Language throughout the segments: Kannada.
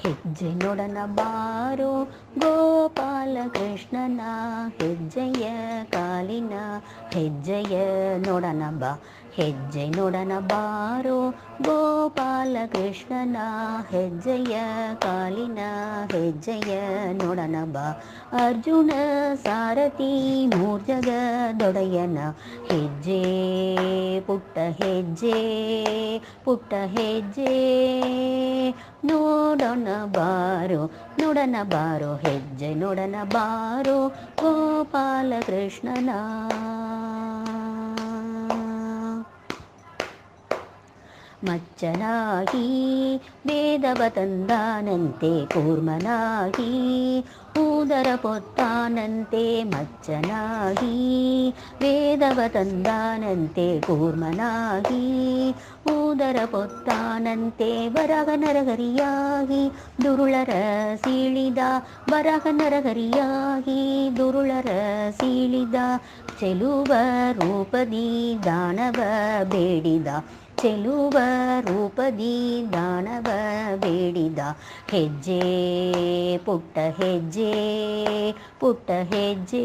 ಹೆಜ್ಜೆ ನೋಡನ ಬಾರೋ ಗೋಪಾಲ ಕೃಷ್ಣನ ಹೆಜ್ಜೆಯ ಕಾಲಿನ ಹೆಜ್ಜೆಯ ನೋಡನ ಬಾ ಹೆಜ್ಜೆ ನೋಡನ ಬಾರೋ ಗೋಪಾಲ ಕೃಷ್ಣನ ಹೆಜ್ಜೆಯ ಕಾಲಿನ ಹೆಜ್ಜೆಯ ನೋಡನ ಬಾ ಅರ್ಜುನ ಸಾರಥಿ ಮೂರ್ಜಗದೊಡೆಯನ ಹೆಜ್ಜೆ ಪುಟ್ಟ ಹೆಜ್ಜೆ ಪುಟ್ಟ ಹೆಜ್ಜೆ ನೋಡೋಣ ಬಾರೋ ನೋಡನ ಬಾರೋ ಹೆಜ್ಜೆ ನೋಡನ ಬಾರೋ ಗೋಪಾಲ ಕೃಷ್ಣನ ಮಚ್ಚನಾಗಿ ವೇದವ ತಂದಾನಂತೆ ಕೂರ್ಮನಾಗಿ ಊದರ ಪೊತ್ತಾನಂತೆ ಮಚ್ಚನಾಗಿ ವೇದವ ತಂದಾನಂತೆ ಕೂರ್ಮನಾಗಿ ಊದರ ಪೊತ್ತಾನಂತೆ ಬರಹ ನರಹರಿಯಾಗಿ ದುರುಳರ ಸೀಳಿದ ಬರಹ ನರಹರಿಯಾಗಿ ದುರುಳರ ಸೀಳಿದ ಚೆಲುವ ರೂಪದಿ ದಾನವ ಬೇಡಿದ ಚೆಲುವ ರೂಪದಿ ದಾನವ ಬೇಡಿದ ಹೆಜ್ಜೆ ಪುಟ್ಟ ಹೆಜ್ಜೆ ಪುಟ್ಟ ಹೆಜ್ಜೆ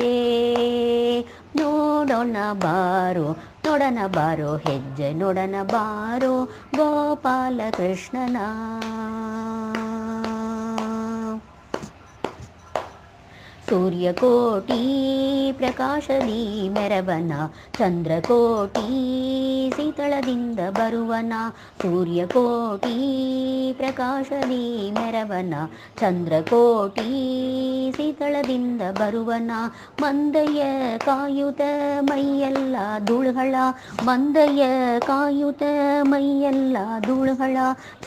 ನೋಡೋಣ ಬಾರೋ ನೋಡನ ಬಾರೋ ಹೆಜ್ಜೆ ನೋಡನ ಬಾರೋ ಗೋಪಾಲ ಕೃಷ್ಣನ ಸೂರ್ಯಕೋಟಿ ಪ್ರಕಾಶದಿ ಮೆರವನ ಚಂದ್ರಕೋಟಿ ಶೀತಳದಿಂದ ಬರುವನ ಸೂರ್ಯಕೋಟಿ ಪ್ರಕಾಶದಿ ಮೆರವನ ಚಂದ್ರಕೋಟಿ ಶೀತಳದಿಂದ ಬರುವನ ಮಂದಯ ಕಾಯುತ ಮೈಯೆಲ್ಲ ಧೂಳುಗಳ ಮಂದಯ ಕಾಯುತ ಮೈಯೆಲ್ಲ ಧೂಳುಗಳ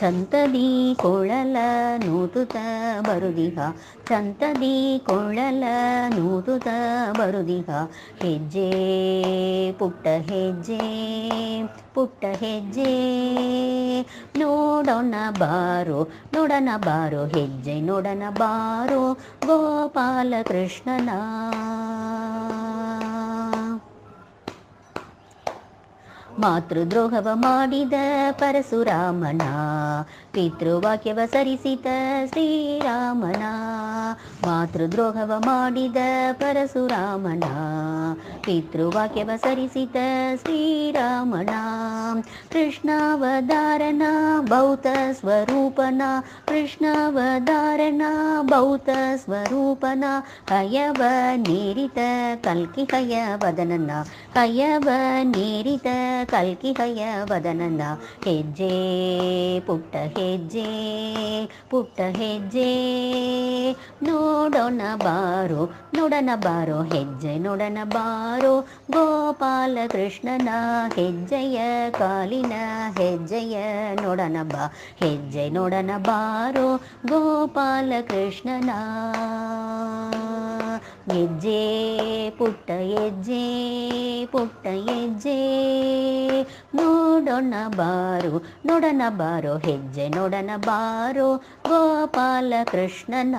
ಚಂತದಿ ಕೊಳಲ ನೂತುತ ಬರುದಿಹ ಚಂತದಿ ಕೊಳಲ ನೂತುತ ಬರುದಿಹ ಹೆಜ್ಜೆ ಪುಟ್ಟ ಹೆಜ್ಜೆ ಪುಟ್ಟ ಹೆಜ್ಜೆ ನೋಡೋಣ ಬಾರೋ ನೋಡನ ಬಾರೋ ಹೆಜ್ಜೆ ನೋಡನ ಬಾರೋ ಗೋಪಾಲ ಕೃಷ್ಣನ ಮಾತೃದ್ರೋಹವ ಮಾಡಿದ ಪರಶುರಾಮನ ಪಿತೃವಾಕ್ಯವ ಸರಿಸಿದ ಶ್ರೀರಾಮನ ಮಾತೃದ್ರೋಹವ ಮಾಡಿದ ಪರಶುರಾಮನ ಪಿತೃವಾಕ್ಯವ ಸರಿಸಿದ ಶ್ರೀರಾಮನ ಕೃಷ್ಣಾವತಾರನ ಭೌತ ಸ್ವರೂಪನ ಕೃಷ್ಣಾವತಾರನ ಭೌತ ಸ್ವರೂಪನ ಹಯವ ನೀರಿತ ಕಲ್ಕಿ ಹಯ ವದನನ ಹಯವ ನೀರಿತ ಕಲ್ಕಿ ಹಯ ವದನನ ಹೆಜ್ಜೆ ಪುಟ್ಟ ಹೆಜ್ಜೆ ಪುಟ್ಟ ಹೆಜ್ಜೆ ನೋಡೋಣ ಬಾರೋ ನೋಡನ ಬಾರೋ ಹೆಜ್ಜೆ ನೋಡನ ಬಾರೋ ಗೋಪಾಲ ಕೃಷ್ಣನ ಹೆಜ್ಜೆಯ ಕಾಲಿನ ಹೆಜ್ಜೆಯ ನೋಡನ ಬಾ ಹೆಜ್ಜೆ ನೋಡನ ಬಾರೋ ಗೋಪಾಲ ಕೃಷ್ಣನ ಹೆಜ್ಜೆ ಪುಟ್ಟ ಹೆಜ್ಜೆ ಪುಟ್ಟ ಹೆಜ್ಜೆ ನೋಡೋಣ ಬಾರೋ ನೋಡನ ಬಾರೋ ಹೆಜ್ಜೆ ನೋಡನ ಬಾರೋ ಗೋಪಾಲ ಕೃಷ್ಣನ